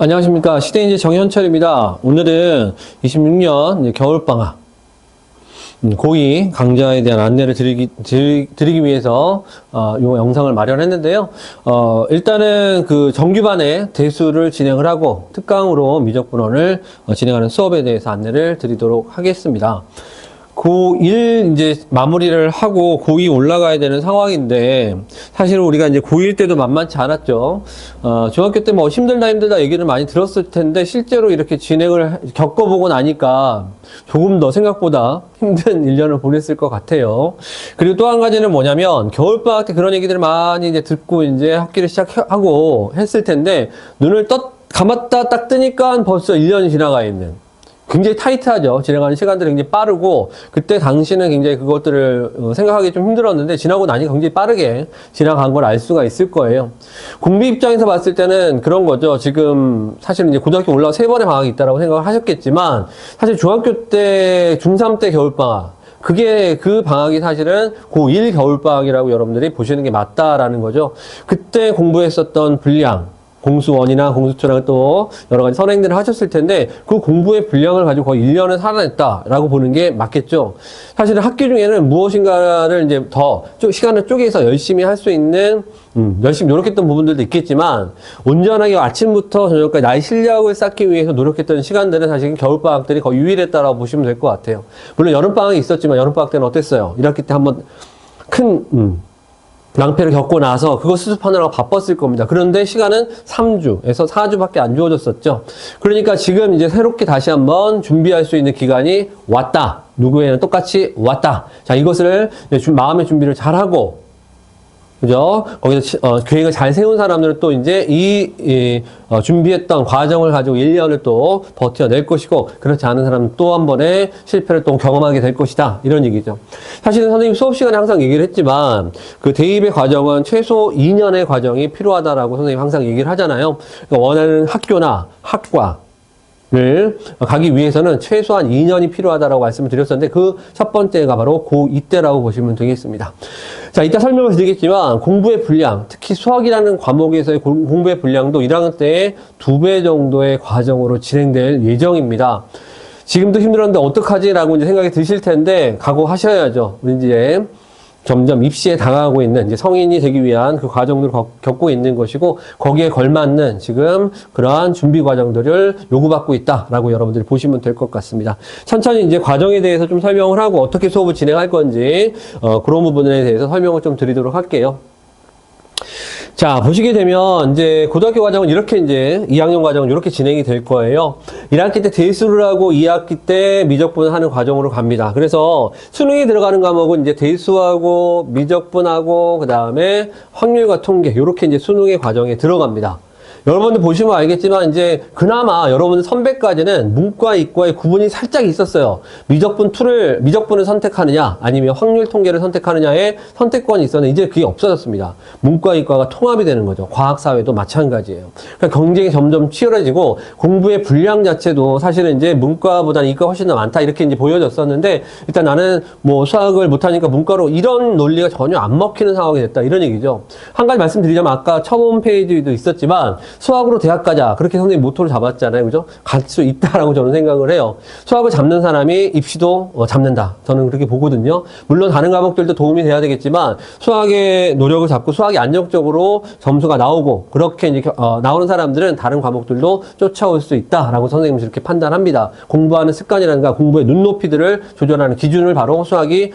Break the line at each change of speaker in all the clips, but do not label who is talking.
안녕하십니까. 시대인재 정현철입니다. 오늘은 26년 겨울방학 고2 강좌에 대한 안내를 드리기 위해서 이 영상을 마련했는데요. 일단은 그 정규반의 대수를 진행을 하고 특강으로 미적분원을 진행하는 수업에 대해서 안내를 드리도록 하겠습니다. 고1 이제 마무리를 하고 고2 올라가야 되는 상황인데, 사실 우리가 이제 고1 때도 만만치 않았죠. 중학교 때 뭐 힘들다 얘기를 많이 들었을 텐데, 실제로 이렇게 진행을 겪어보고 나니까 조금 더 생각보다 힘든 1년을 보냈을 것 같아요. 그리고 또 한 가지는 뭐냐면, 겨울방학 때 그런 얘기들을 많이 이제 듣고 이제 학기를 시작하고 했을 텐데, 눈을 감았다 딱 뜨니까 벌써 1년이 지나가 있는. 굉장히 타이트하죠. 진행하는 시간들이 굉장히 빠르고, 그때 당시는 굉장히 그것들을 생각하기 좀 힘들었는데, 지나고 나니까 굉장히 빠르게 지나간 걸 알 수가 있을 거예요. 공부 입장에서 봤을 때는 그런 거죠. 지금 사실은 이제 고등학교 올라와 3번의 방학이 있다라고 생각을 하셨겠지만, 사실 중학교 때, 중3 때 겨울방학, 그 방학이 사실은 고1 겨울방학이라고 여러분들이 보시는 게 맞다라는 거죠. 그때 공부했었던 분량, 공수1이나 공수2랑 또 여러 가지 선행들을 하셨을 텐데, 그 공부의 분량을 가지고 거의 1년을 살아냈다라고 보는 게 맞겠죠. 사실은 학기 중에는 무엇인가를 이제 더 시간을 쪼개서 열심히 할 수 있는, 열심히 노력했던 부분들도 있겠지만, 온전하게 아침부터 저녁까지 나의 실력을 쌓기 위해서 노력했던 시간들은 사실 겨울방학들이 거의 유일했다라고 보시면 될 것 같아요. 물론 여름방학이 있었지만, 여름방학 때는 어땠어요? 1학기 때 한번 큰, 낭패를 겪고 나서 그거 수습하느라고 바빴을 겁니다. 그런데 시간은 3주에서 4주밖에 안 주어졌었죠. 그러니까 지금 이제 새롭게 다시 한번 준비할 수 있는 기간이 왔다. 누구에는 똑같이 왔다. 자, 이것을 마음의 준비를 잘하고, 그죠? 거기서 계획을 잘 세운 사람들은 또 이제 준비했던 과정을 가지고 1년을 또 버텨낼 것이고, 그렇지 않은 사람은 또 한 번의 실패를 또 경험하게 될 것이다. 이런 얘기죠. 사실은 선생님 수업 시간에 항상 얘기를 했지만, 그 대입의 과정은 최소 2년의 과정이 필요하다라고 선생님 항상 얘기를 하잖아요. 그러니까 원하는 학교나 학과를 가기 위해서는 최소한 2년이 필요하다라고 말씀을 드렸었는데, 그 첫 번째가 바로 고2 때라고 보시면 되겠습니다. 자, 이따 설명을 드리겠지만, 공부의 분량, 특히 수학이라는 과목에서의 공부의 분량도 1학년 때의 2배 정도의 과정으로 진행될 예정입니다. 지금도 힘들었는데 어떡하지라고 이제 생각이 드실 텐데, 각오하셔야죠. 우리 이제 점점 입시에 당하고 있는 이제 성인이 되기 위한 그 과정들을 겪고 있는 것이고, 거기에 걸맞는 지금 그러한 준비 과정들을 요구받고 있다라고 여러분들이 보시면 될 것 같습니다. 천천히 이제 과정에 대해서 좀 설명을 하고 어떻게 수업을 진행할 건지 그런 부분에 대해서 설명을 좀 드리도록 할게요. 자, 보시게 되면, 이제, 고등학교 과정은 이렇게 이제, 2학년 과정은 이렇게 진행이 될 거예요. 1학기 때 대수를 하고 2학기 때 미적분을 하는 과정으로 갑니다. 그래서 수능에 들어가는 과목은 이제 대수하고 미적분하고, 그 다음에 확률과 통계, 요렇게 이제 수능의 과정에 들어갑니다. 여러분들 보시면 알겠지만, 이제, 그나마 여러분들 선배까지는 문과, 이과의 구분이 살짝 있었어요. 미적분을 선택하느냐, 아니면 확률 통계를 선택하느냐의 선택권이 있었는데, 이제 그게 없어졌습니다. 문과, 이과가 통합이 되는 거죠. 과학사회도 마찬가지예요. 그러니까 경쟁이 점점 치열해지고, 공부의 분량 자체도 사실은 이제 문과보다는 이과가 훨씬 더 많다, 이렇게 이제 보여졌었는데, 일단 나는 뭐 수학을 못하니까 문과로 이런 논리가 전혀 안 먹히는 상황이 됐다, 이런 얘기죠. 한 가지 말씀드리자면, 아까 처음 페이지도 있었지만, 수학으로 대학 가자. 그렇게 선생님 모토를 잡았잖아요. 그죠? 갈 수 있다라고 저는 생각을 해요. 수학을 잡는 사람이 입시도 잡는다. 저는 그렇게 보거든요. 물론 다른 과목들도 도움이 돼야 되겠지만, 수학의 노력을 잡고 수학이 안정적으로 점수가 나오고, 그렇게 이제 나오는 사람들은 다른 과목들도 쫓아올 수 있다라고 선생님은 이렇게 판단합니다. 공부하는 습관이라든가 공부의 눈높이들을 조절하는 기준을 바로 수학이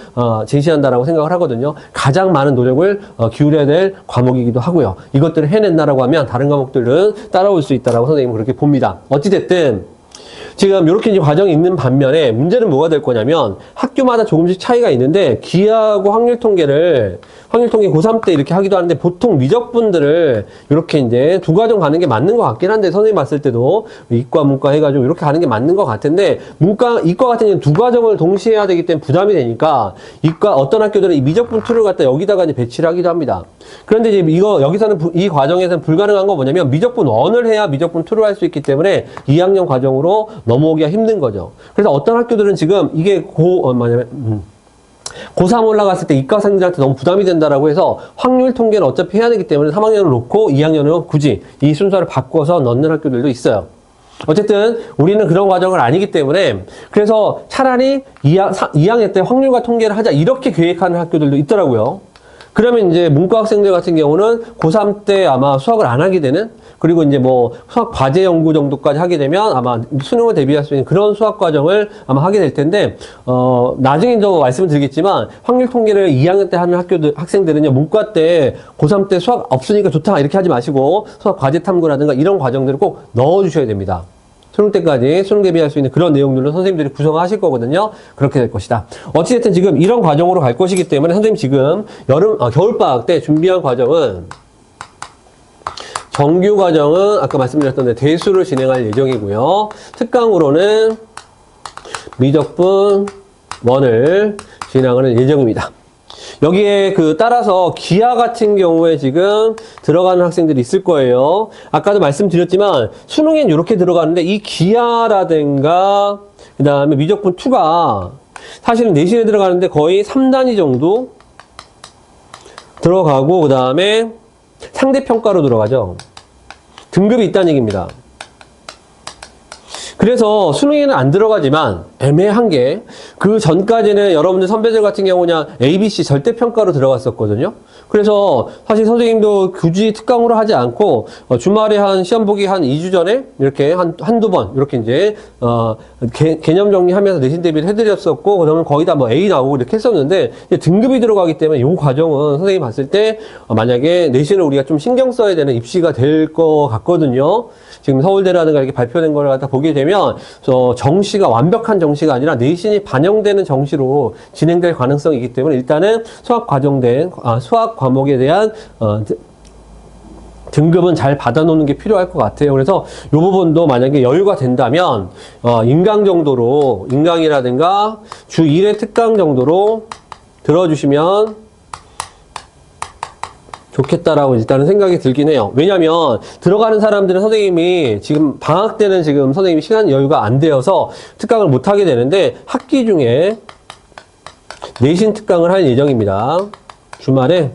제시한다라고 생각을 하거든요. 가장 많은 노력을 기울여야 될 과목이기도 하고요. 이것들을 해낸다라고 하면 다른 과목들 따라올 수 있다라고 선생님은 그렇게 봅니다. 어찌됐든 지금 이렇게 이제 과정이 있는 반면에 문제는 뭐가 될 거냐면, 학교마다 조금씩 차이가 있는데, 기하하고 확률 통계 고3 때 이렇게 하기도 하는데, 보통 미적분들을 이렇게 이제 두 과정 가는 게 맞는 것 같긴 한데, 선생님 봤을 때도 이과, 문과 해가지고 이렇게 가는 게 맞는 것 같은데, 이과 같은 경우는 두 과정을 동시에 해야 되기 때문에 부담이 되니까, 어떤 학교들은 이 미적분 툴을 갖다 여기다가 이제 배치를 하기도 합니다. 그런데 이제 이 과정에서는 불가능한 건 뭐냐면, 미적분 1을 해야 미적분 2를 할 수 있기 때문에 2학년 과정으로 넘어오기가 힘든 거죠. 그래서 어떤 학교들은 지금 이게 고3 올라갔을 때 이과생들한테 너무 부담이 된다라고 해서 확률 통계는 어차피 해야 되기 때문에 3학년을 놓고 2학년으로 굳이 이 순서를 바꿔서 넣는 학교들도 있어요. 어쨌든 우리는 그런 과정을 아니기 때문에 그래서 차라리 2학년 때 확률과 통계를 하자 이렇게 계획하는 학교들도 있더라고요. 그러면 이제 문과 학생들 같은 경우는 고3 때 아마 수학을 안 하게 되는, 그리고 이제 뭐 수학 과제 연구 정도까지 하게 되면 아마 수능을 대비할 수 있는 그런 수학 과정을 아마 하게 될 텐데, 나중에 좀 말씀을 드리겠지만 확률 통계를 2학년 때 하는 학생들은요, 문과 때 고3 때 수학 없으니까 좋다 이렇게 하지 마시고 수학 과제 탐구라든가 이런 과정들을 꼭 넣어주셔야 됩니다. 수능 때까지 수능 대비할 수 있는 그런 내용들로 선생님들이 구성하실 거거든요. 그렇게 될 것이다. 어찌됐든 지금 이런 과정으로 갈 것이기 때문에 선생님 지금 겨울방학 때 준비한 과정은 정규 과정은 아까 말씀드렸던 대수를 진행할 예정이고요. 특강으로는 미적분 1을 진행하는 예정입니다. 여기에 따라서 기하 같은 경우에 지금 들어가는 학생들이 있을 거예요. 아까도 말씀드렸지만 수능엔 이렇게 들어가는데 이 기하라든가 그 다음에 미적분 2가 사실은 내신에 들어가는데 거의 3단위 정도 들어가고 그 다음에 상대평가로 들어가죠. 등급이 있다는 얘기입니다. 그래서 수능에는 안 들어가지만 애매한 게 그 전까지는 여러분들 선배들 같은 경우 그냥 ABC 절대평가로 들어갔었거든요. 그래서 사실 선생님도 굳이 특강으로 하지 않고 주말에 한 시험 보기 한 2주 전에 이렇게 한두 번 이렇게 이제 개념 정리하면서 내신 대비를 해드렸었고 그러면 거의 다 뭐 A 나오고 이렇게 했었는데 등급이 들어가기 때문에 이 과정은 선생님이 봤을 때 만약에 내신을 우리가 좀 신경 써야 되는 입시가 될 것 같거든요. 지금 서울대라든가 이렇게 발표된 걸 갖다 보게 되면 정시가 완벽한 정시가 아니라 내신이 반영되는 정시로 진행될 가능성이 있기 때문에 일단은 수학 과목에 대한 등급은 잘 받아놓는 게 필요할 것 같아요. 그래서 이 부분도 만약에 여유가 된다면 인강 정도로, 인강이라든가 주 1회 특강 정도로 들어주시면 좋겠다라고 일단은 생각이 들긴 해요. 왜냐면 들어가는 사람들은 선생님이 지금 방학 때는 지금 선생님이 시간 여유가 안 되어서 특강을 못 하게 되는데 학기 중에 내신 특강을 할 예정입니다. 주말에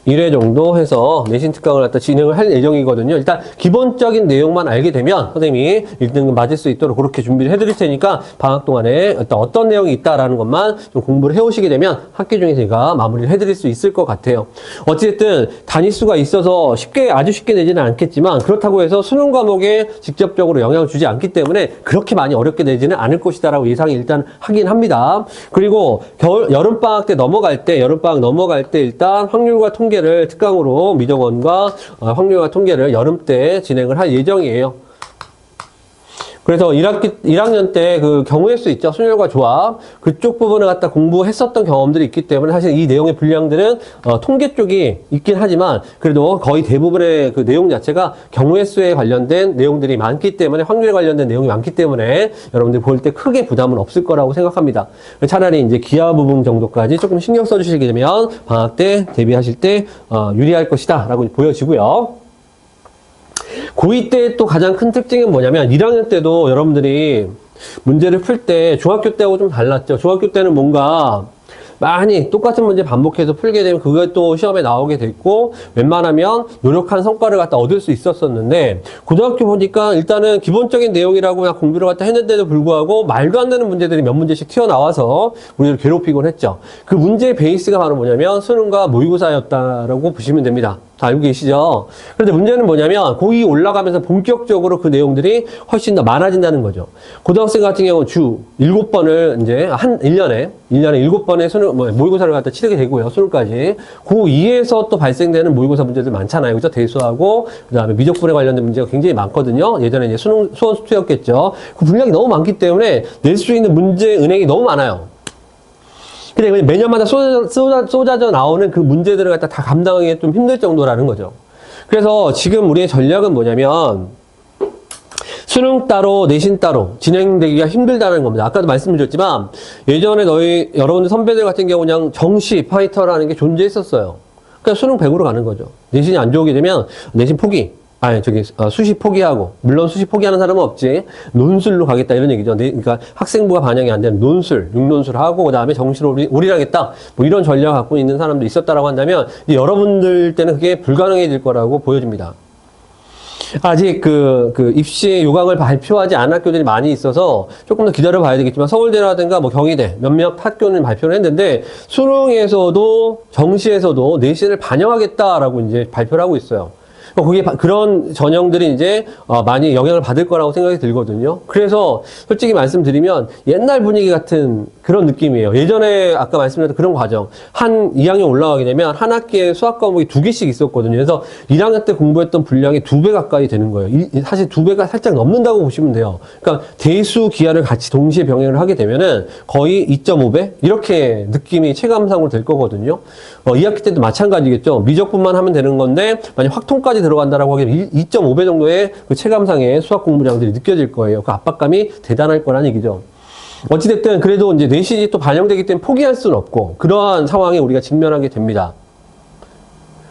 1회 정도 해서 내신 특강을 갖다 진행을 할 예정이거든요. 일단 기본적인 내용만 알게 되면 선생님이 1등급 맞을 수 있도록 그렇게 준비를 해드릴 테니까 방학 동안에 어떤 내용이 있다라는 것만 좀 공부를 해오시게 되면 학기 중에 제가 마무리를 해드릴 수 있을 것 같아요. 어쨌든 단위수가 있어서 아주 쉽게 내지는 않겠지만 그렇다고 해서 수능 과목에 직접적으로 영향을 주지 않기 때문에 그렇게 많이 어렵게 내지는 않을 것이다라고 예상이 일단 하긴 합니다. 그리고 여름방학 넘어갈 때 일단 확률과 통계를 특강으로 미적원과 확률과 통계를 여름 때 진행을 할 예정이에요. 그래서 1학년 때 그 경우의 수 있죠. 순열과 조합. 그쪽 부분을 갖다 공부했었던 경험들이 있기 때문에 사실 이 내용의 분량들은 통계 쪽이 있긴 하지만 그래도 거의 대부분의 그 내용 자체가 경우의 수에 관련된 내용들이 많기 때문에 확률에 관련된 내용이 많기 때문에 여러분들 볼 때 크게 부담은 없을 거라고 생각합니다. 차라리 이제 기하 부분 정도까지 조금 신경 써주시게 되면 방학 때 대비하실 때 유리할 것이다 라고 보여지고요. 고2 때 또 가장 큰 특징은 뭐냐면 1학년 때도 여러분들이 문제를 풀 때 중학교 때하고 좀 달랐죠. 중학교 때는 뭔가 많이 똑같은 문제 반복해서 풀게 되면 그게 또 시험에 나오게 됐고 웬만하면 노력한 성과를 갖다 얻을 수 있었었는데 고등학교 보니까 일단은 기본적인 내용이라고 그냥 공부를 갖다 했는데도 불구하고 말도 안 되는 문제들이 몇 문제씩 튀어나와서 우리를 괴롭히곤 했죠. 그 문제의 베이스가 바로 뭐냐면 수능과 모의고사였다라고 보시면 됩니다. 다 알고 계시죠? 그런데 문제는 뭐냐면 고2 올라가면서 본격적으로 그 내용들이 훨씬 더 많아진다는 거죠. 고등학생 같은 경우는 주 7번을 이제 1년에 7번의 수능, 모의고사를 갖다 치르게 되고요. 수능까지. 고2에서 또 발생되는 모의고사 문제들 많잖아요. 그죠? 대수하고, 그 다음에 미적분에 관련된 문제가 굉장히 많거든요. 예전에 이제 수원 수투였겠죠. 그 분량이 너무 많기 때문에 낼 수 있는 문제 은행이 너무 많아요. 근데 매년마다 쏟아져 나오는 그 문제들을 갖다 다 감당하기 좀 힘들 정도라는 거죠. 그래서 지금 우리의 전략은 뭐냐면 수능 따로 내신 따로 진행되기가 힘들다는 겁니다. 아까도 말씀드렸지만 예전에 여러분들 선배들 같은 경우 그냥 정시 파이터라는 게 존재했었어요. 그러니까 수능 100으로 가는 거죠. 내신이 안 좋게 되면 내신 포기. 수시 포기하고, 물론 수시 포기하는 사람은 없지. 논술로 가겠다, 이런 얘기죠. 그러니까 학생부가 반영이 안 되는 논술, 6논술 하고, 그 다음에 정시로 올인하겠다. 뭐 이런 전략을 갖고 있는 사람도 있었다라고 한다면, 여러분들 때는 그게 불가능해질 거라고 보여집니다. 아직 입시 요강을 발표하지 않은 학교들이 많이 있어서 조금 더 기다려 봐야 되겠지만, 서울대라든가 뭐 경희대 몇몇 학교는 발표를 했는데, 수능에서도 정시에서도 내신을 반영하겠다라고 이제 발표를 하고 있어요. 거기에 그런 전형들이 이제 많이 영향을 받을 거라고 생각이 들거든요. 그래서 솔직히 말씀드리면 옛날 분위기 같은 그런 느낌이에요. 예전에 아까 말씀드렸던 그런 과정, 한 2학년 올라가게 되면 한 학기에 수학 과목이 2개씩 있었거든요. 그래서 1학년 때 공부했던 분량이 2배 가까이 되는 거예요. 사실 2배가 살짝 넘는다고 보시면 돼요. 그러니까 대수 기하를 같이 동시에 병행을 하게 되면은 거의 2.5배 이렇게 느낌이 체감상으로 될 거거든요. 2학기 때도 마찬가지겠죠. 미적분만 하면 되는 건데 만약 확통까지 들어간다라고 하기엔 2.5배 정도의 그 체감상의 수학 공부량들이 느껴질 거예요. 그 압박감이 대단할 거란 얘기죠. 어찌됐든 그래도 이제 내신이 또 반영되기 때문에 포기할 수는 없고 그러한 상황에 우리가 직면하게 됩니다.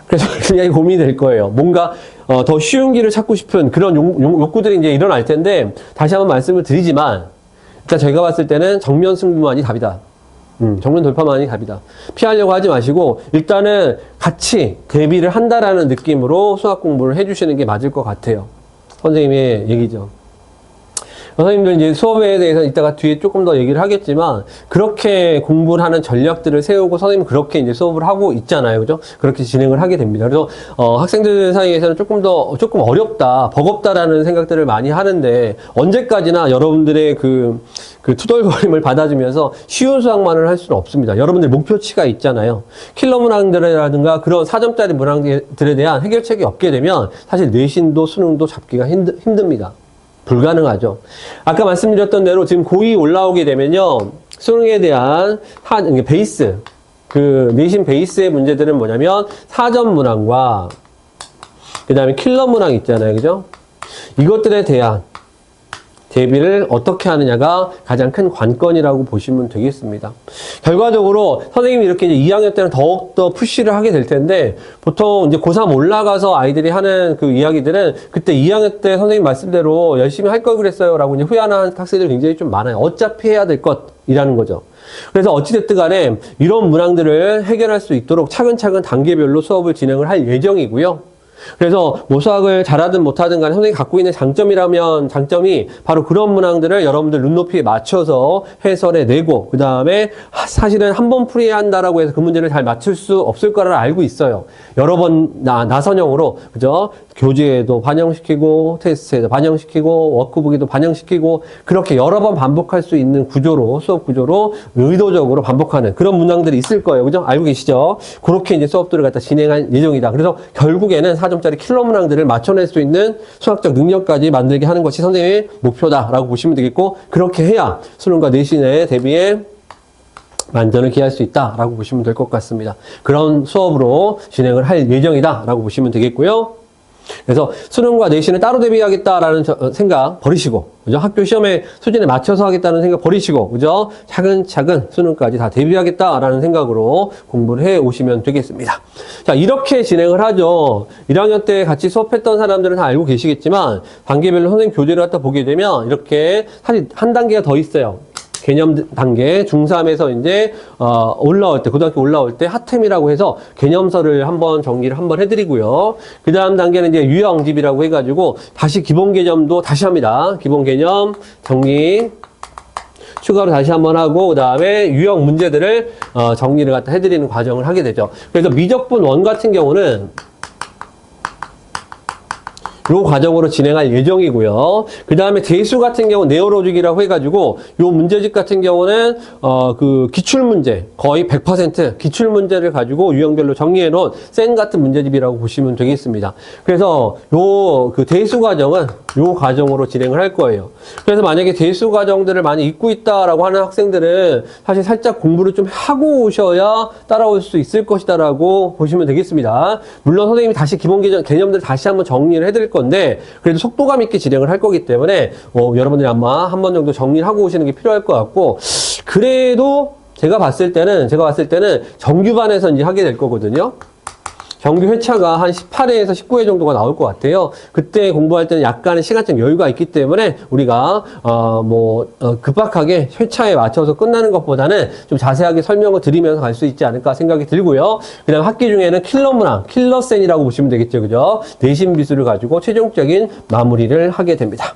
그래서 굉장히 고민이 될 거예요. 뭔가 더 쉬운 길을 찾고 싶은 그런 욕구들이 이제 일어날 텐데 다시 한번 말씀을 드리지만 일단 저희가 봤을 때는 정면 승부만이 답이다. 정면 돌파만이 답이다. 피하려고 하지 마시고 일단은 같이 대비를 한다라는 느낌으로 수학 공부를 해주시는 게 맞을 것 같아요. 선생님의 얘기죠. 선생님들 이제 수업에 대해서 이따가 뒤에 조금 더 얘기를 하겠지만 그렇게 공부를 하는 전략들을 세우고 선생님은 그렇게 이제 수업을 하고 있잖아요. 그죠? 그렇게 진행을 하게 됩니다. 그래서 학생들 사이에서는 조금 어렵다, 버겁다라는 생각들을 많이 하는데 언제까지나 여러분들의 그 투덜거림을 받아주면서 쉬운 수학만을 할 수는 없습니다. 여러분들 목표치가 있잖아요. 킬러 문항들이라든가 그런 4점짜리 문항들에 대한 해결책이 없게 되면 사실 내신도 수능도 잡기가 힘듭니다. 불가능하죠. 아까 말씀드렸던 대로 지금 고2 올라오게 되면요. 수능에 대한 베이스, 내신 베이스의 문제들은 뭐냐면 4점 문항과 그 다음에 킬러 문항 있잖아요. 그죠? 이것들에 대한 대비를 어떻게 하느냐가 가장 큰 관건이라고 보시면 되겠습니다. 결과적으로 선생님이 이렇게 이제 2학년 때는 더욱더 푸시를 하게 될 텐데 보통 이제 고3 올라가서 아이들이 하는 그 이야기들은 그때 2학년 때 선생님 말씀대로 열심히 할 걸 그랬어요 라고 이제 후회하는 학생들이 굉장히 좀 많아요. 어차피 해야 될 것이라는 거죠. 그래서 어찌됐든 간에 이런 문항들을 해결할 수 있도록 차근차근 단계별로 수업을 진행을 할 예정이고요. 그래서 뭐 수학을 잘하든 못하든 간에 선생님이 갖고 있는 장점이 바로 그런 문항들을 여러분들 눈높이에 맞춰서 해설해 내고 그 다음에 사실은 한 번 풀이한다라고 해서 그 문제를 잘 맞출 수 없을 거라 알고 있어요. 여러 번 나선형으로 그죠? 교재에도 반영시키고 테스트에도 반영시키고 워크북에도 반영시키고 그렇게 여러 번 반복할 수 있는 구조로 수업 구조로 의도적으로 반복하는 그런 문항들이 있을 거예요. 그죠? 알고 계시죠? 그렇게 이제 수업들을 갖다 진행할 예정이다. 그래서 결국에는 4점짜리 킬러 문항들을 맞춰낼 수 있는 수학적 능력까지 만들게 하는 것이 선생님의 목표다라고 보시면 되겠고 그렇게 해야 수능과 내신에 대비해 만전을 기할 수 있다라고 보시면 될 것 같습니다. 그런 수업으로 진행을 할 예정이다라고 보시면 되겠고요. 그래서 수능과 내신을 따로 대비하겠다라는 생각 버리시고, 그죠? 학교 시험의 수준에 맞춰서 하겠다는 생각 버리시고, 그죠? 차근차근 수능까지 다 대비하겠다라는 생각으로 공부를 해 오시면 되겠습니다. 자, 이렇게 진행을 하죠. 1학년 때 같이 수업했던 사람들은 다 알고 계시겠지만, 단계별로 선생님 교재를 갖다 보게 되면, 이렇게 사실 한 단계가 더 있어요. 개념 단계, 중3에서 이제, 올라올 때, 고등학교 올라올 때 하템이라고 해서 개념서를 한번 정리를 한번 해드리고요. 그 다음 단계는 이제 유형집이라고 해가지고 다시 기본 개념도 다시 합니다. 기본 개념 정리. 추가로 다시 한번 하고, 그 다음에 유형 문제들을, 정리를 갖다 해드리는 과정을 하게 되죠. 그래서 미적분 1 같은 경우는 요 과정으로 진행할 예정이고요. 그 다음에 대수 같은 경우 네오로직이라고 해가지고 요 문제집 같은 경우는 그 기출문제 거의 100% 기출문제를 가지고 유형별로 정리해 놓은 센 같은 문제집이라고 보시면 되겠습니다. 그래서 요 그 대수 과정은 요 과정으로 진행을 할 거예요. 그래서 만약에 대수 과정들을 많이 잊고 있다라고 하는 학생들은 사실 살짝 공부를 좀 하고 오셔야 따라올 수 있을 것이다라고 보시면 되겠습니다. 물론 선생님이 다시 기본 개념들 다시 한번 정리를 해드릴 건데 그래도 속도감 있게 진행을 할 거기 때문에 여러분들이 아마 한 번 정도 정리를 하고 오시는 게 필요할 것 같고 그래도 제가 봤을 때는 정규반에서 이제 하게 될 거거든요. 정규 회차가 한 18회에서 19회 정도가 나올 것 같아요. 그때 공부할 때는 약간의 시간적 여유가 있기 때문에 우리가 급박하게 회차에 맞춰서 끝나는 것보다는 좀 자세하게 설명을 드리면서 갈 수 있지 않을까 생각이 들고요. 그 다음 학기 중에는 킬러 문항, 킬러센이라고 보시면 되겠죠. 그죠? 내신 비수를 가지고 최종적인 마무리를 하게 됩니다.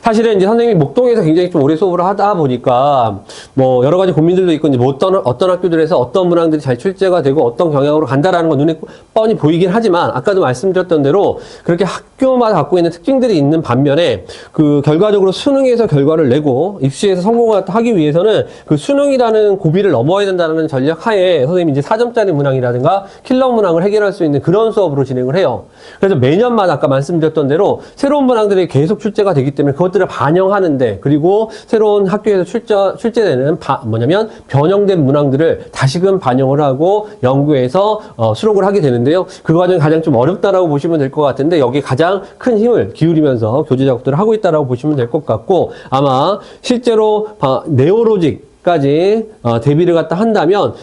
사실은 이제 선생님이 목동에서 굉장히 좀 오래 수업을 하다 보니까 뭐 여러 가지 고민들도 있고 이제 뭐 어떤 학교들에서 어떤 문항들이 잘 출제가 되고 어떤 경향으로 간다라는 건 눈에 뻔히 보이긴 하지만 아까도 말씀드렸던 대로 그렇게 학교마다 갖고 있는 특징들이 있는 반면에 그 결과적으로 수능에서 결과를 내고 입시에서 성공을 하기 위해서는 그 수능이라는 고비를 넘어야 된다는 전략 하에 선생님이 이제 4점짜리 문항이라든가 킬러 문항을 해결할 수 있는 그런 수업으로 진행을 해요. 그래서 매년마다 아까 말씀드렸던 대로 새로운 문항들이 계속 출제가 되기 때문에 그것들을 반영하는데 그리고 새로운 학교에서 출제되는 변형된 문항들을 다시금 반영을 하고 연구해서 수록을 하게 되는데요. 그 과정이 가장 좀 어렵다라고 보시면 될 것 같은데 여기에 가장 큰 힘을 기울이면서 교재 작업들을 하고 있다라고 보시면 될 것 같고 아마 실제로 네오로직까지 대비를 갖다 한다면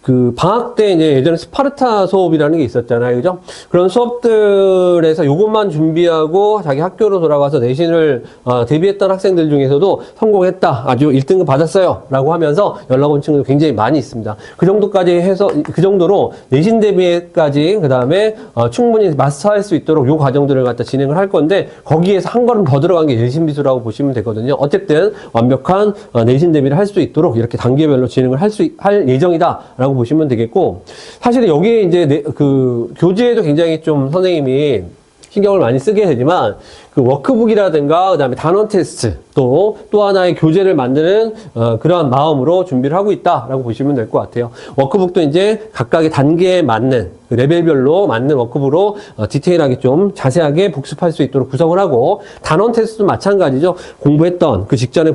그 방학 때 이제 예전에 스파르타 수업이라는 게 있었잖아요. 그죠? 그런 수업들에서 요것만 준비하고 자기 학교로 돌아가서 내신을 대비했던 학생들 중에서도 성공했다. 아주 1등급 받았어요. 라고 하면서 연락 온 친구들 굉장히 많이 있습니다. 그 정도까지 해서 그 정도로 내신 대비까지 그다음에 충분히 마스터할 수 있도록 요 과정들을 갖다 진행을 할 건데 거기에서 한 걸음 더 들어간 게 내신 비수라고 보시면 되거든요. 어쨌든 완벽한 내신 대비를 할 수 있도록 이렇게 단계별로 진행을 할 예정이다. 라고 보시면 되겠고, 사실 여기에 이제 그 교재에도 굉장히 좀 선생님이 신경을 많이 쓰게 되지만, 그 워크북이라든가, 그 다음에 단원 테스트, 또 하나의 교재를 만드는, 그러한 마음으로 준비를 하고 있다라고 보시면 될 것 같아요. 워크북도 이제 각각의 단계에 맞는, 그 레벨별로 맞는 워크북으로 디테일하게 좀 자세하게 복습할 수 있도록 구성을 하고, 단원 테스트도 마찬가지죠. 공부했던, 그 직전에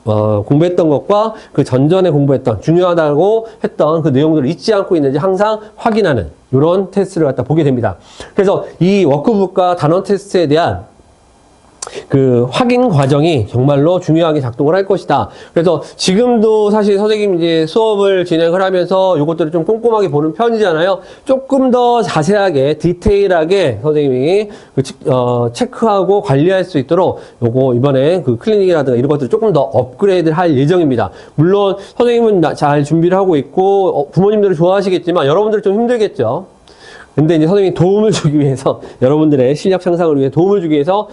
공부했던 것과 그 전전에 공부했던 중요하다고 했던 그 내용들을 잊지 않고 있는지 항상 확인하는 이런 테스트를 갖다 보게 됩니다. 그래서 이 워크북과 단원 테스트에 대한 그 확인 과정이 정말로 중요하게 작동을 할 것이다. 그래서 지금도 사실 선생님 이제 수업을 진행을 하면서 이것들을 좀 꼼꼼하게 보는 편이잖아요. 조금 더 자세하게 디테일하게 선생님이 체크하고 관리할 수 있도록 요거 이번에 그 클리닉이라든가 이런 것들 조금 더 업그레이드를 할 예정입니다. 물론 선생님은 잘 준비를 하고 있고 부모님들은 좋아하시겠지만 여러분들은 좀 힘들겠죠. 근데 이제 선생님이 도움을 주기 위해서, 여러분들의 실력 향상을 위해 도움을 주기 위해서,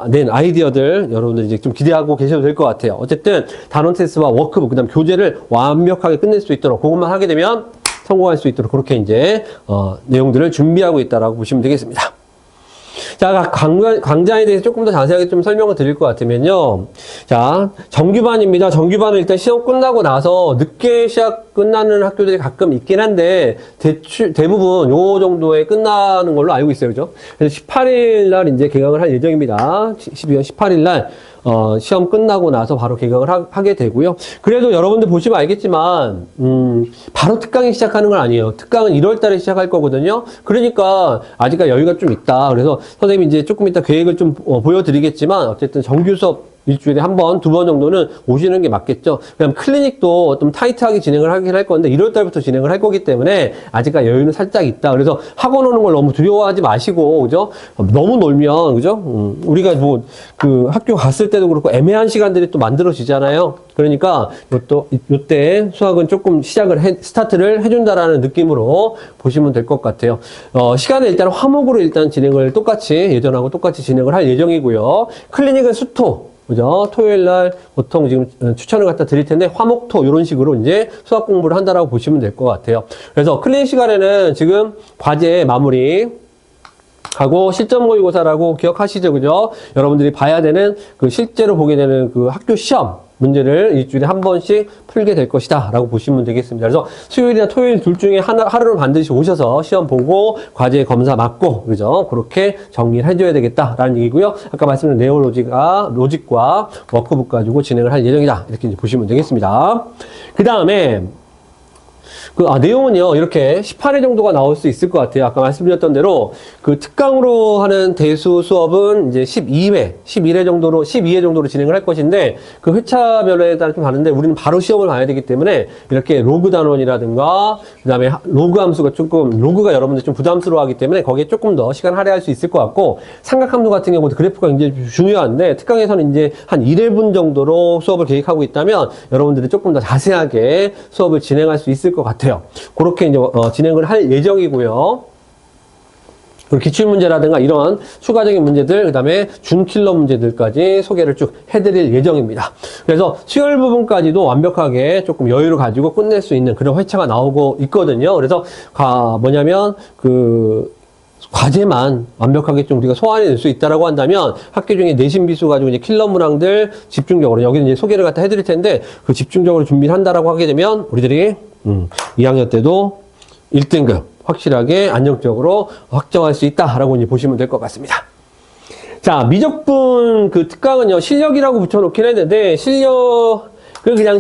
낸 아이디어들, 여러분들 이제 좀 기대하고 계셔도 될 것 같아요. 어쨌든, 단원 테스트와 워크북, 그 다음 교재를 완벽하게 끝낼 수 있도록, 그것만 하게 되면 성공할 수 있도록 그렇게 이제, 내용들을 준비하고 있다라고 보시면 되겠습니다. 자, 강좌에 대해서 조금 더 자세하게 좀 설명을 드릴 것 같으면요. 자, 정규반입니다. 정규반은 일단 시험 끝나고 나서 늦게 시작 끝나는 학교들이 가끔 있긴 한데, 대부분 요 정도에 끝나는 걸로 알고 있어요. 그죠? 그래서 18일 날 이제 개강을 할 예정입니다. 12월 18일 날. 시험 끝나고 나서 바로 개강을 하게 되고요. 그래도 여러분들 보시면 알겠지만, 바로 특강이 시작하는 건 아니에요. 특강은 1월 달에 시작할 거거든요. 그러니까, 아직까지 여유가 좀 있다. 그래서 선생님이 이제 조금 이따 계획을 좀 보여드리겠지만, 어쨌든 정규 수업 일주일에 한 번, 두 번 정도는 오시는 게 맞겠죠. 그다음 클리닉도 좀 타이트하게 진행을 하긴 할 건데 1월 달부터 진행을 할 거기 때문에 아직까지 여유는 살짝 있다. 그래서 학원 오는 걸 너무 두려워하지 마시고, 그죠? 너무 놀면, 그죠? 우리가 뭐 그 학교 갔을 때도 그렇고 애매한 시간들이 또 만들어지잖아요. 그러니까 요때 수학은 조금 스타트를 해준다라는 느낌으로 보시면 될 것 같아요. 시간은 일단 화목으로 일단 진행을 예전하고 똑같이 진행을 할 예정이고요. 클리닉은 수토. 그죠? 토요일 날 보통 지금 추천을 갖다 드릴 텐데 화목토 이런 식으로 이제 수학 공부를 한다라고 보시면 될 것 같아요. 그래서 클리닉 시간에는 지금 과제 마무리 하고 실전 모의고사라고 기억하시죠? 그죠? 여러분들이 봐야 되는 그 실제로 보게 되는 그 학교 시험 문제를 일주일에 한 번씩 풀게 될 것이다 라고 보시면 되겠습니다. 그래서 수요일이나 토요일 둘 중에 하루는 반드시 오셔서 시험 보고 과제 검사 맞고, 그죠? 그렇게 정리를 해줘야 되겠다라는 얘기고요. 아까 말씀드린 로직과 워크북 가지고 진행을 할 예정이다. 이렇게 이제 보시면 되겠습니다. 그 다음에 내용은요, 이렇게 18회 정도가 나올 수 있을 것 같아요. 아까 말씀드렸던 대로, 그 특강으로 하는 대수 수업은 이제 12회 정도로 진행을 할 것인데, 그 회차별에 따라 좀 다른데, 우리는 바로 시험을 봐야 되기 때문에, 이렇게 로그 단원이라든가, 그 다음에 로그 함수가 로그가 여러분들 좀 부담스러워 하기 때문에, 거기에 조금 더 시간 할애할 수 있을 것 같고, 삼각함수 같은 경우도 그래프가 굉장히 중요한데, 특강에서는 이제 한 1회분 정도로 수업을 계획하고 있다면, 여러분들이 조금 더 자세하게 수업을 진행할 수 있을 것 같아요. 그렇게 이제 진행을 할 예정이고요. 그리고 기출문제라든가 이런 추가적인 문제들, 그 다음에 준킬러 문제들까지 소개를 쭉 해드릴 예정입니다. 그래서 수열 부분까지도 완벽하게 조금 여유를 가지고 끝낼 수 있는 그런 회차가 나오고 있거든요. 그래서 과제만 완벽하게 좀 우리가 소화해낼 수 있다라고 한다면 학교 중에 내신 비수 가지고 이제 킬러 문항들 집중적으로 여기는 이제 소개를 갖다 해드릴 텐데 그 집중적으로 준비를 한다라고 하게 되면 우리들이 2학년 때도 1등급 확실하게 안정적으로 확정할 수 있다라고 이제 보시면 될 것 같습니다. 자, 미적분 그 특강은요 실력이라고 붙여놓긴 했는데 그냥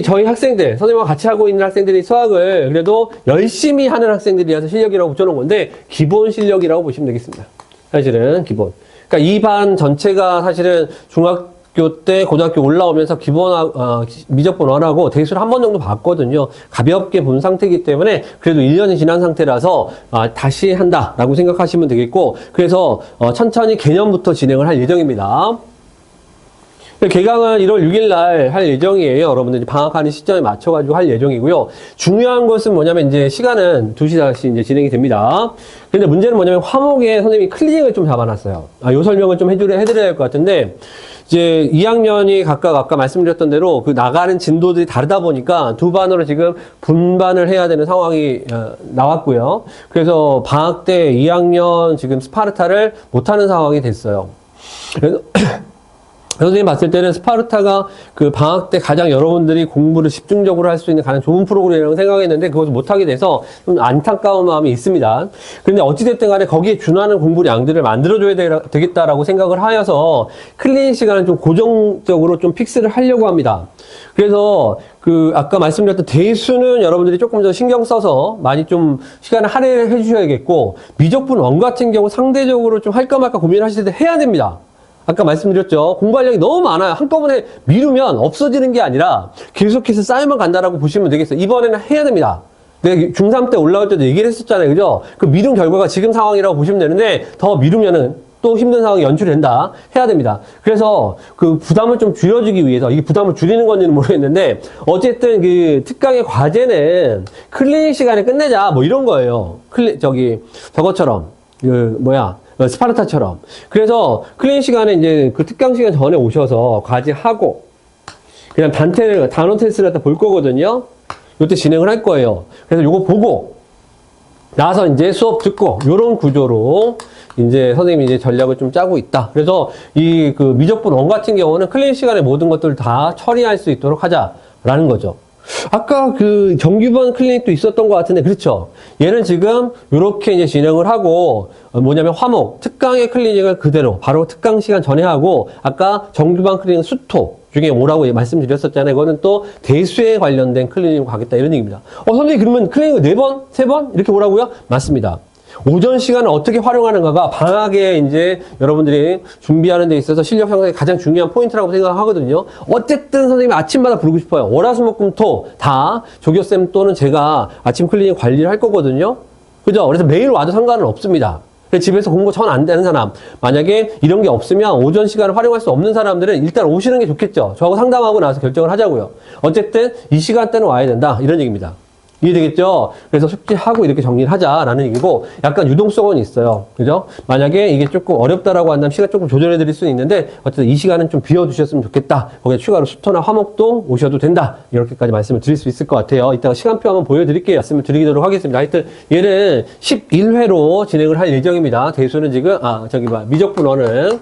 저희 학생들, 선생님과 같이 하고 있는 학생들이 수학을 그래도 열심히 하는 학생들이라서 실력이라고 붙여놓은 건데, 기본 실력이라고 보시면 되겠습니다. 사실은 기본. 그러니까 이 반 전체가 사실은 중학교 때, 고등학교 올라오면서 미적분 1하고 대수를 한 번 정도 봤거든요. 가볍게 본 상태이기 때문에 그래도 1년이 지난 상태라서 다시 한다라고 생각하시면 되겠고, 그래서 천천히 개념부터 진행을 할 예정입니다. 개강은 1월 6일 날 할 예정이에요. 여러분들이 방학하는 시점에 맞춰가지고 할 예정이고요. 중요한 것은 뭐냐면 이제 시간은 2시간씩 이제 진행이 됩니다. 근데 문제는 뭐냐면 화목에 선생님이 클리닉을 좀 잡아놨어요. 요 설명을 좀 해드려야 될 것 같은데, 이제 2학년이 각각 아까 말씀드렸던 대로 그 나가는 진도들이 다르다 보니까 두 반으로 지금 분반을 해야 되는 상황이 나왔고요. 그래서 방학 때 2학년 지금 스파르타를 못하는 상황이 됐어요. 그래서 선생님 봤을 때는 스파르타가 그 방학 때 가장 여러분들이 공부를 집중적으로 할 수 있는 가장 좋은 프로그램이라고 생각했는데 그것을 못하게 돼서 좀 안타까운 마음이 있습니다. 그런데 어찌됐든 간에 거기에 준하는 공부 양들을 만들어줘야 되겠다라고 생각을 하여서 클리닉 시간을 좀 고정적으로 좀 픽스를 하려고 합니다. 그래서 아까 말씀드렸던 대수는 여러분들이 조금 더 신경 써서 많이 좀 시간을 할애해 주셔야겠고, 미적분 1 같은 경우 상대적으로 좀 할까 말까 고민하실 때 해야 됩니다. 아까 말씀드렸죠. 공부할 양이 너무 많아요. 한꺼번에 미루면 없어지는 게 아니라 계속해서 쌓여만 간다라고 보시면 되겠어요. 이번에는 해야 됩니다. 내가 중3 때 올라올 때도 얘기를 했었잖아요. 그죠? 그 미룬 결과가 지금 상황이라고 보시면 되는데, 더 미루면은 또 힘든 상황이 연출된다. 해야 됩니다. 그래서 그 부담을 좀 줄여주기 위해서, 이게 부담을 줄이는 건지는 모르겠는데, 어쨌든 그 특강의 과제는 클리닉 시간에 끝내자. 뭐 이런 거예요. 저것처럼. 스파르타처럼. 그래서 클리닉 시간에 이제 그 특강 시간 전에 오셔서 과제하고, 그냥 단원 테스트를 갖다 볼 거거든요. 이때 진행을 할 거예요. 그래서 요거 보고, 나서 이제 수업 듣고, 요런 구조로 이제 선생님이 이제 전략을 좀 짜고 있다. 그래서 그 미적분 1 같은 경우는 클리닉 시간에 모든 것들을 다 처리할 수 있도록 하자라는 거죠. 아까 그 정규반 클리닉도 있었던 것 같은데, 그렇죠? 얘는 지금 이렇게 이제 진행을 하고, 뭐냐면 화목, 특강의 클리닉을 그대로, 바로 특강 시간 전에 하고, 아까 정규반 클리닉 수토 중에 오라고 말씀드렸었잖아요. 이거는 또 대수에 관련된 클리닉으로 가겠다, 이런 얘기입니다. 선생님, 그러면 클리닉을 4번? 3번? 이렇게 오라고요? 맞습니다. 오전 시간을 어떻게 활용하는가가 방학에 이제 여러분들이 준비하는 데 있어서 실력 향상에 가장 중요한 포인트라고 생각하거든요. 어쨌든 선생님이 아침마다 부르고 싶어요. 월화수목금토 다 조교쌤 또는 제가 아침 클리닉 관리를 할 거거든요. 그죠? 그래서 매일 와도 상관은 없습니다. 집에서 공부 전 안 되는 사람, 만약에 이런 게 없으면 오전 시간을 활용할 수 없는 사람들은 일단 오시는 게 좋겠죠. 저하고 상담하고 나서 결정을 하자고요. 어쨌든 이 시간대는 와야 된다, 이런 얘기입니다. 이해되겠죠? 그래서 숙제하고 이렇게 정리를 하자라는 얘기고, 약간 유동성은 있어요. 그죠? 만약에 이게 조금 어렵다라고 한다면 시간 조금 조절해 드릴 수는 있는데, 어쨌든 이 시간은 좀 비워두셨으면 좋겠다. 거기에 추가로 수토나 화목도 오셔도 된다. 이렇게까지 말씀을 드릴 수 있을 것 같아요. 이따가 시간표 한번 보여드릴게요. 말씀을 드리도록 하겠습니다. 하여튼 얘는 11회로 진행을 할 예정입니다. 대수는 지금, 미적분 1은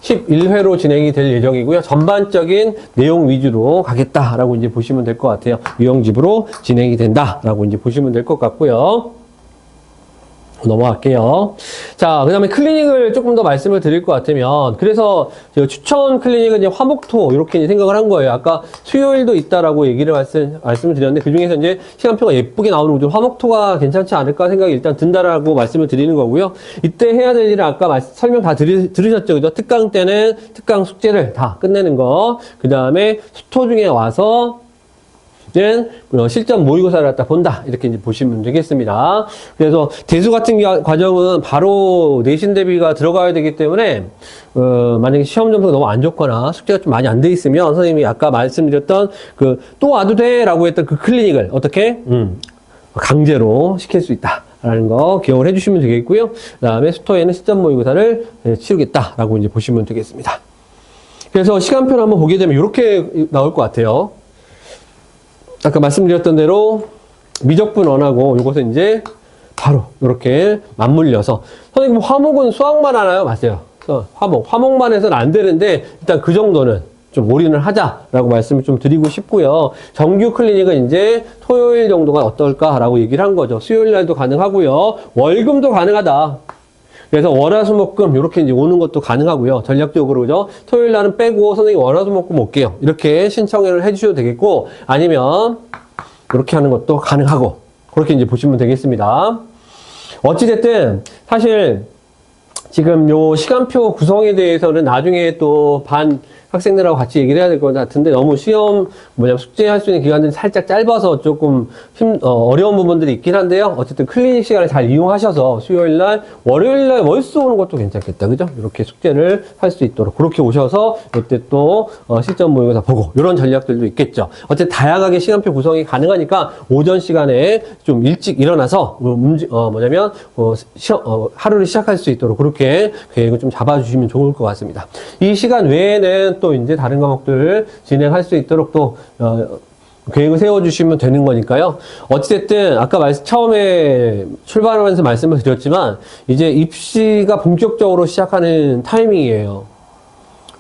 11회로 진행이 될 예정이고요. 전반적인 내용 위주로 가겠다라고 이제 보시면 될 것 같아요. 유형집으로 진행이 된다라고 이제 보시면 될 것 같고요. 넘어갈게요. 자, 그 다음에 클리닉을 조금 더 말씀을 드릴 것 같으면, 그래서 제가 추천 클리닉은 이제 화목토, 이렇게 이제 생각을 한 거예요. 아까 수요일도 있다라고 얘기를 말씀을 드렸는데, 그 중에서 이제 시간표가 예쁘게 나오는 거죠. 화목토가 괜찮지 않을까 생각이 일단 든다라고 말씀을 드리는 거고요. 이때 해야 될 일은 아까 설명 다 들으셨죠. 그죠? 특강 때는 특강 숙제를 다 끝내는 거. 그 다음에 수토 중에 와서, 실전 모의고사를 갖다 본다. 이렇게 이제 보시면 되겠습니다. 그래서 대수 같은 과정은 바로 내신 대비가 들어가야 되기 때문에, 만약에 시험 점수가 너무 안 좋거나 숙제가 좀 많이 안 돼 있으면 선생님이 아까 말씀드렸던 또 와도 돼 라고 했던 그 클리닉을 어떻게? 강제로 시킬 수 있다. 라는 거 기억을 해주시면 되겠고요. 그 다음에 수토에는 실전 모의고사를 치르겠다라고 이제 보시면 되겠습니다. 그래서 시간표를 한번 보게 되면 이렇게 나올 것 같아요. 아까 말씀드렸던 대로 미적분 원하고 이것은 이제 바로 이렇게 맞물려서 선생님 화목은 수학만 하나요? 맞아요. 화목만 해서는 안 되는데 일단 그 정도는 좀 올인을 하자라고 말씀을 좀 드리고 싶고요. 정규 클리닉은 이제 토요일 정도가 어떨까라고 얘기를 한 거죠. 수요일 날도 가능하고요. 월금도 가능하다. 그래서 월화수목금 이렇게 이제 오는 것도 가능하고요. 전략적으로 그죠? 토요일 날은 빼고 선생님 월화수목금 올게요. 이렇게 신청을 해주셔도 되겠고 아니면 이렇게 하는 것도 가능하고 그렇게 이제 보시면 되겠습니다. 어찌됐든 사실 지금 요 시간표 구성에 대해서는 나중에 또 반 학생들하고 같이 얘기를 해야 될 것 같은데 너무 시험 숙제할 수 있는 기간들이 살짝 짧아서 조금 어려운 부분들이 있긴 한데요. 어쨌든 클리닉 시간을 잘 이용하셔서 수요일날, 월요일날 월수 오는 것도 괜찮겠다. 그죠? 이렇게 숙제를 할 수 있도록 그렇게 오셔서 이때 또 실전 모의고사 보고 이런 전략들도 있겠죠. 어쨌든 다양하게 시간표 구성이 가능하니까 오전 시간에 좀 일찍 일어나서 하루를 시작할 수 있도록 그렇게 계획을 좀 잡아주시면 좋을 것 같습니다. 이 시간 외에는 또 이제 다른 과목들 진행할 수 있도록 또 계획을 세워주시면 되는 거니까요. 어찌됐든 아까 처음에 출발하면서 말씀을 드렸지만 이제 입시가 본격적으로 시작하는 타이밍이에요.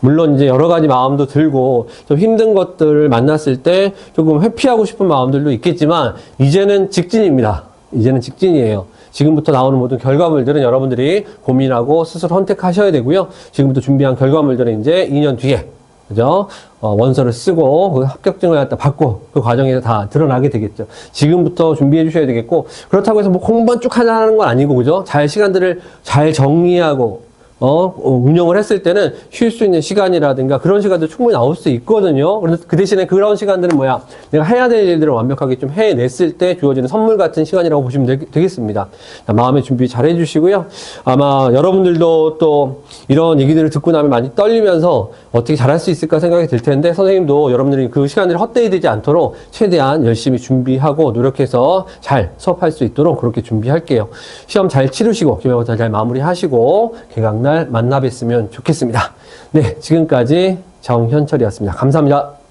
물론 이제 여러 가지 마음도 들고 좀 힘든 것들을 만났을 때 조금 회피하고 싶은 마음들도 있겠지만 이제는 직진입니다. 이제는 직진이에요. 지금부터 나오는 모든 결과물들은 여러분들이 고민하고 스스로 선택하셔야 되고요. 지금부터 준비한 결과물들은 이제 2년 뒤에, 그죠? 원서를 쓰고, 그 합격증을 갖다 받고, 그 과정에서 다 드러나게 되겠죠. 지금부터 준비해 주셔야 되겠고, 그렇다고 해서 뭐 공부만 쭉 하자는 건 아니고, 그죠? 시간들을 잘 정리하고, 운영을 했을 때는 쉴 수 있는 시간이라든가 그런 시간도 충분히 나올 수 있거든요. 그래서 그 대신에 그런 시간들은 뭐야? 내가 해야 될 일들을 완벽하게 좀 해냈을 때 주어지는 선물 같은 시간이라고 보시면 되겠습니다. 마음의 준비 잘 해주시고요. 아마 여러분들도 또 이런 얘기들을 듣고 나면 많이 떨리면서 어떻게 잘할 수 있을까 생각이 들 텐데 선생님도 여러분들이 그 시간들이 헛되이 되지 않도록 최대한 열심히 준비하고 노력해서 잘 수업할 수 있도록 그렇게 준비할게요. 시험 잘 치르시고 기말고사 잘 마무리하시고 개강날 만나 뵀으면 좋겠습니다. 네, 지금까지 정현철이었습니다. 감사합니다.